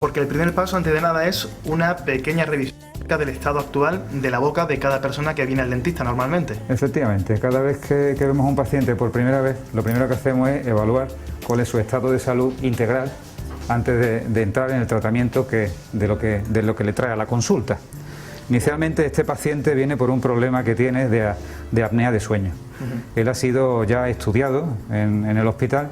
Porque el primer paso, antes de nada, es una pequeña revisión del estado actual de la boca de cada persona que viene al dentista normalmente. Efectivamente, cada vez que vemos a un paciente por primera vez, lo primero que hacemos es evaluar cuál es su estado de salud integral antes de entrar en el tratamiento de lo que le trae a la consulta. Inicialmente este paciente viene por un problema que tiene de apnea de sueño. Él ha sido ya estudiado en el hospital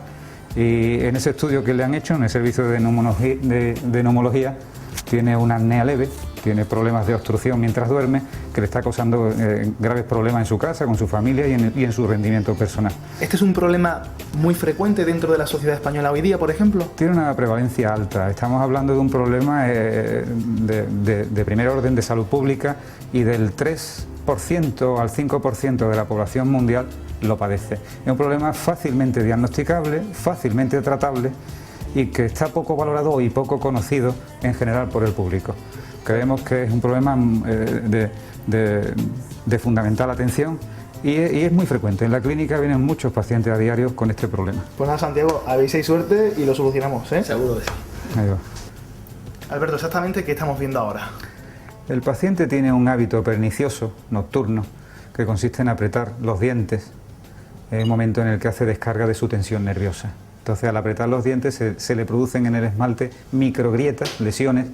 y en ese estudio que le han hecho en el servicio de neumología tiene una apnea leve, tiene problemas de obstrucción mientras duerme, que le está causando graves problemas en su casa, con su familia y en su rendimiento personal. ¿Este es un problema muy frecuente dentro de la sociedad española hoy día, por ejemplo? Tiene una prevalencia alta. Estamos hablando de un problema de primer orden de salud pública y del 3% al 5% de la población mundial lo padece. Es un problema fácilmente diagnosticable, fácilmente tratable y que está poco valorado y poco conocido en general por el público. Creemos que es un problema de fundamental atención y es muy frecuente. En la clínica vienen muchos pacientes a diario con este problema. Pues nada, Santiago, aviséis suerte y lo solucionamos, ¿eh? Seguro que sí. Ahí va. Alberto, exactamente, ¿qué estamos viendo ahora? El paciente tiene un hábito pernicioso nocturno que consiste en apretar los dientes en un momento en el que hace descarga de su tensión nerviosa. Entonces, al apretar los dientes se le producen en el esmalte microgrietas, lesiones,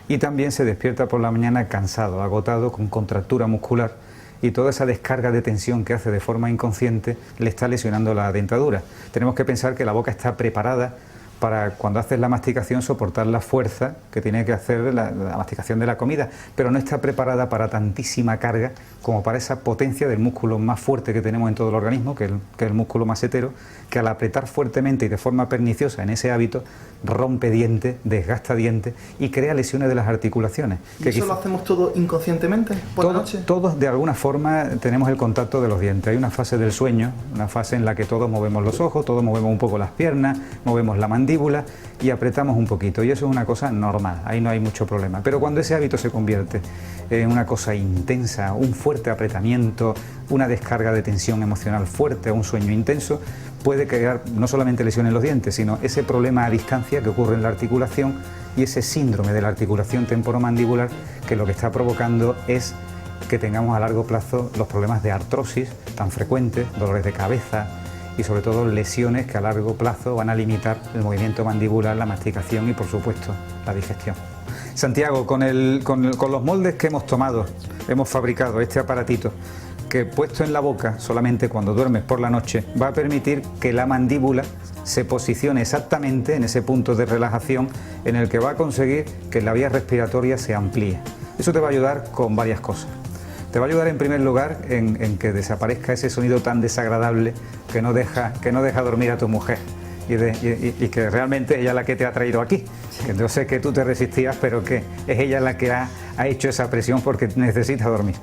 y también se despierta por la mañana cansado, agotado, con contractura muscular, y toda esa descarga de tensión que hace de forma inconsciente le está lesionando la dentadura. Tenemos que pensar que la boca está preparada para, cuando haces la masticación, soportar la fuerza que tiene que hacer la masticación de la comida, pero no está preparada para tantísima carga como para esa potencia del músculo más fuerte que tenemos en todo el organismo, que es el músculo masetero, que al apretar fuertemente y de forma perniciosa en ese hábito, rompe dientes, desgasta dientes y crea lesiones de las articulaciones. ¿Y eso lo hacemos todo inconscientemente por la noche? Todos de alguna forma tenemos el contacto de los dientes. Hay una fase del sueño, una fase en la que todos movemos los ojos, todos movemos un poco las piernas, movemos la mandíbula y apretamos un poquito, y eso es una cosa normal, ahí no hay mucho problema. Pero cuando ese hábito se convierte en una cosa intensa, un fuerte apretamiento, una descarga de tensión emocional fuerte, un sueño intenso, puede crear no solamente lesiones en los dientes, sino ese problema a distancia que ocurre en la articulación y ese síndrome de la articulación temporomandibular, que lo que está provocando es que tengamos a largo plazo los problemas de artrosis tan frecuentes, dolores de cabeza y sobre todo lesiones que a largo plazo van a limitar el movimiento mandibular, la masticación y por supuesto la digestión. Santiago, con los moldes que hemos tomado, hemos fabricado este aparatito que, puesto en la boca solamente cuando duermes por la noche, va a permitir que la mandíbula se posicione exactamente en ese punto de relajación en el que va a conseguir que la vía respiratoria se amplíe. Eso te va a ayudar con varias cosas. Te va a ayudar en primer lugar en que desaparezca ese sonido tan desagradable que no deja dormir a tu mujer y que realmente ella es la que te ha traído aquí. Que yo sé que tú te resistías, pero que es ella la que ha hecho esa presión porque necesita dormir.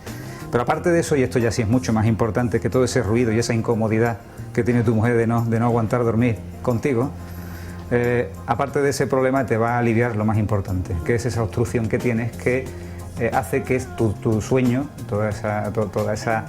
Pero aparte de eso, y esto ya sí es mucho más importante que todo ese ruido y esa incomodidad que tiene tu mujer de no aguantar dormir contigo, aparte de ese problema te va a aliviar lo más importante, que es esa obstrucción que tienes que hace que tu sueño, toda esa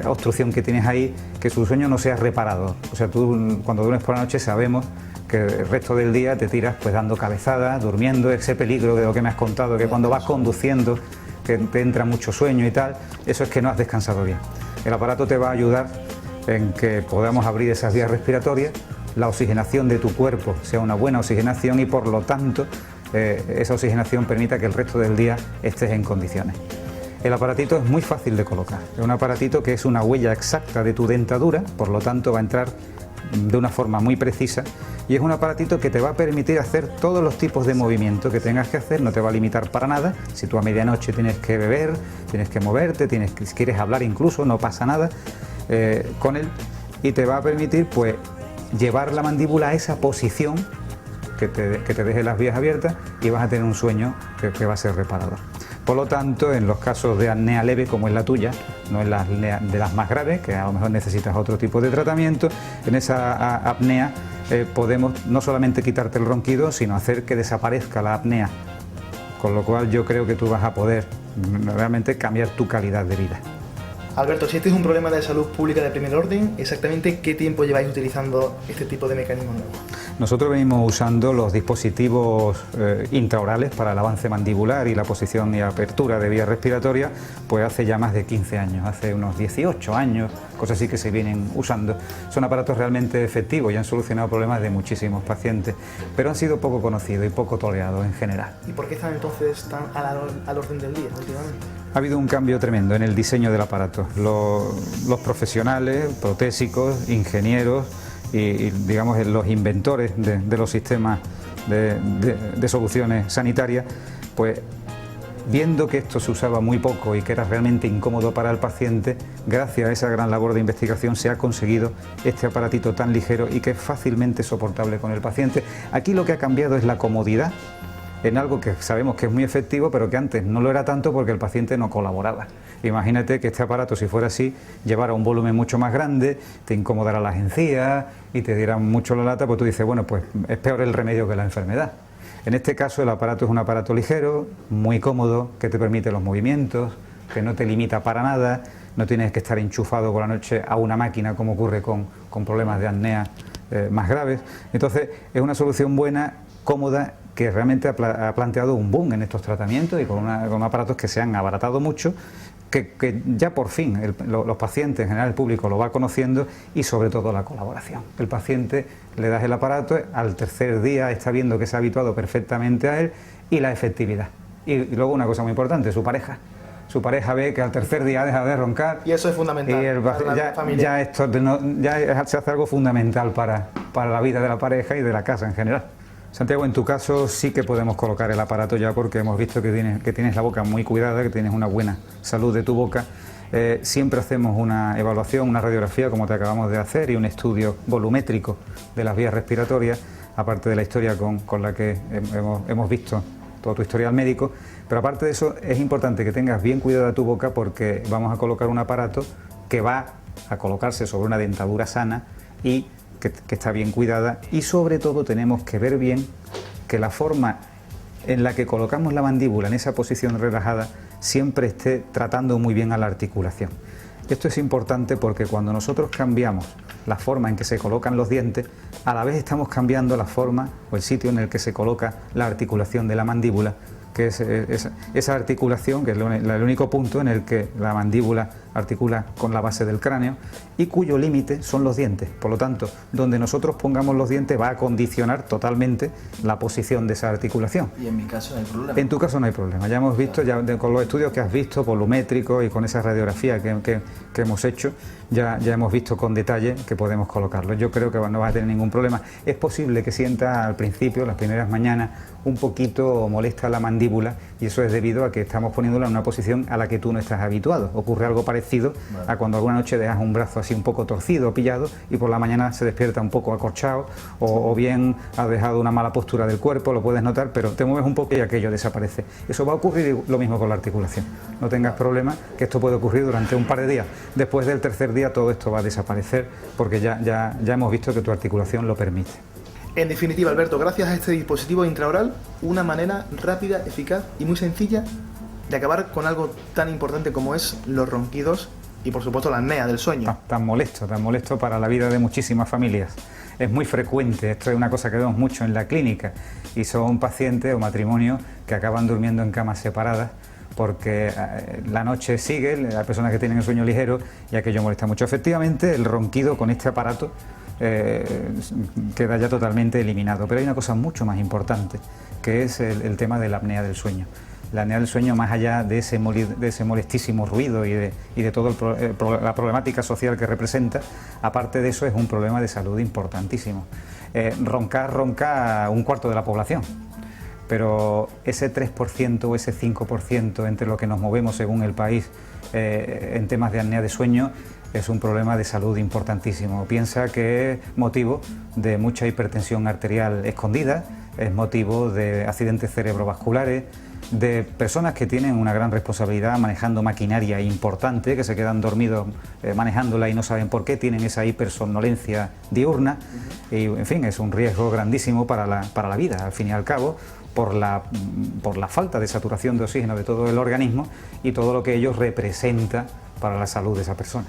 obstrucción que tienes ahí, que su sueño no sea reparado. O sea, tú cuando duermes por la noche sabemos que el resto del día te tiras pues dando cabezadas, durmiendo, ese peligro de lo que me has contado, que cuando vas conduciendo que te entra mucho sueño y tal, eso es que no has descansado bien. El aparato te va a ayudar en que podamos abrir esas vías respiratorias, la oxigenación de tu cuerpo sea una buena oxigenación y por lo tanto esa oxigenación permita que el resto del día estés en condiciones. El aparatito es muy fácil de colocar, es un aparatito que es una huella exacta de tu dentadura, por lo tanto va a entrar de una forma muy precisa y es un aparatito que te va a permitir hacer todos los tipos de movimientos que tengas que hacer, no te va a limitar para nada. Si tú a medianoche tienes que beber, tienes que moverte, si quieres hablar incluso, no pasa nada con él, y te va a permitir pues llevar la mandíbula a esa posición que te deje las vías abiertas y vas a tener un sueño que va a ser reparador. Por lo tanto, en los casos de apnea leve, como es la tuya, no en las de las más graves, que a lo mejor necesitas otro tipo de tratamiento, en esa apnea podemos no solamente quitarte el ronquido, sino hacer que desaparezca la apnea, con lo cual yo creo que tú vas a poder realmente cambiar tu calidad de vida. Alberto, si este es un problema de salud pública de primer orden, ¿exactamente qué tiempo lleváis utilizando este tipo de mecanismos nuevos? Nosotros venimos usando los dispositivos intraorales para el avance mandibular y la posición y apertura de vías respiratorias, pues hace ya más de 15 años, hace unos 18 años, cosas así que se vienen usando. Son aparatos realmente efectivos y han solucionado problemas de muchísimos pacientes, pero han sido poco conocidos y poco tolerados en general. ¿Y por qué están entonces tan al orden del día últimamente? Ha habido un cambio tremendo en el diseño del aparato. Los profesionales, protésicos, ingenieros y digamos los inventores de los sistemas de soluciones sanitarias, pues viendo que esto se usaba muy poco y que era realmente incómodo para el paciente, gracias a esa gran labor de investigación se ha conseguido este aparatito tan ligero y que es fácilmente soportable con el paciente. Aquí lo que ha cambiado es la comodidad en algo que sabemos que es muy efectivo, pero que antes no lo era tanto porque el paciente no colaboraba. Imagínate que este aparato, si fuera así, llevara un volumen mucho más grande, te incomodara las encías y te diera mucho la lata, pues tú dices, bueno, pues es peor el remedio que la enfermedad. En este caso el aparato es un aparato ligero, muy cómodo, que te permite los movimientos, que no te limita para nada, no tienes que estar enchufado por la noche a una máquina como ocurre con problemas de apnea más graves. Entonces es una solución buena, cómoda, que realmente ha planteado un boom en estos tratamientos y con aparatos que se han abaratado mucho, que ya por fin los pacientes, en general el público lo va conociendo, y sobre todo la colaboración. El paciente le das el aparato, al tercer día está viendo que se ha habituado perfectamente a él, y la efectividad. Y luego una cosa muy importante, su pareja. Su pareja ve que al tercer día ha dejado de roncar. Y eso es fundamental. Y ya se hace algo fundamental para la vida de la pareja y de la casa en general. Santiago, en tu caso sí que podemos colocar el aparato ya, porque hemos visto que tienes la boca muy cuidada, que tienes una buena salud de tu boca. Siempre hacemos una evaluación, una radiografía como te acabamos de hacer, y un estudio volumétrico de las vías respiratorias, aparte de la historia con la que hemos visto todo tu historial médico. Pero aparte de eso es importante que tengas bien cuidada tu boca, porque vamos a colocar un aparato que va a colocarse sobre una dentadura sana y que está bien cuidada, y sobre todo tenemos que ver bien que la forma en la que colocamos la mandíbula en esa posición relajada siempre esté tratando muy bien a la articulación. Esto es importante porque cuando nosotros cambiamos la forma en que se colocan los dientes, a la vez estamos cambiando la forma o el sitio en el que se coloca la articulación de la mandíbula, que es esa articulación, que es el único punto en el que la mandíbula articula con la base del cráneo y cuyo límite son los dientes. Por lo tanto, donde nosotros pongamos los dientes va a condicionar totalmente la posición de esa articulación. Y en mi caso no hay problema. En tu caso no hay problema. Ya hemos visto, con los estudios que has visto, volumétricos, y con esa radiografía que hemos hecho, ya hemos visto con detalle que podemos colocarlo. Yo creo que no vas a tener ningún problema. Es posible que sientas al principio, las primeras mañanas, un poquito molesta la mandíbula, y eso es debido a que estamos poniéndola en una posición a la que tú no estás habituado. Ocurre algo parecido a cuando alguna noche dejas un brazo así un poco torcido o pillado y por la mañana se despierta un poco acorchado, o bien has dejado una mala postura del cuerpo, lo puedes notar, pero te mueves un poco y aquello desaparece. Eso va a ocurrir lo mismo con la articulación. No tengas problema, que esto puede ocurrir durante un par de días. Después del tercer día todo esto va a desaparecer, porque ya hemos visto que tu articulación lo permite. En definitiva, Alberto, gracias a este dispositivo intraoral, una manera rápida, eficaz y muy sencilla de acabar con algo tan importante como es los ronquidos y, por supuesto, la apnea del sueño. Tan molesto para la vida de muchísimas familias. Es muy frecuente, esto es una cosa que vemos mucho en la clínica, y son pacientes o matrimonios que acaban durmiendo en camas separadas porque la noche sigue, hay personas que tienen el sueño ligero y aquello molesta mucho. Efectivamente, el ronquido con este aparato queda ya totalmente eliminado, pero hay una cosa mucho más importante, que es el tema de la apnea del sueño. La apnea del sueño, más allá de ese molestísimo ruido y de toda la problemática social que representa, aparte de eso es un problema de salud importantísimo. Ronca un cuarto de la población, pero ese 3% o ese 5% entre lo que nos movemos según el país en temas de apnea de sueño es un problema de salud importantísimo. Piensa que es motivo de mucha hipertensión arterial escondida, es motivo de accidentes cerebrovasculares, de personas que tienen una gran responsabilidad manejando maquinaria importante, que se quedan dormidos manejándola y no saben por qué, tienen esa hipersomnolencia diurna, y en fin, es un riesgo grandísimo para la vida. Al fin y al cabo, por la falta de saturación de oxígeno de todo el organismo y todo lo que ello representa para la salud de esa persona.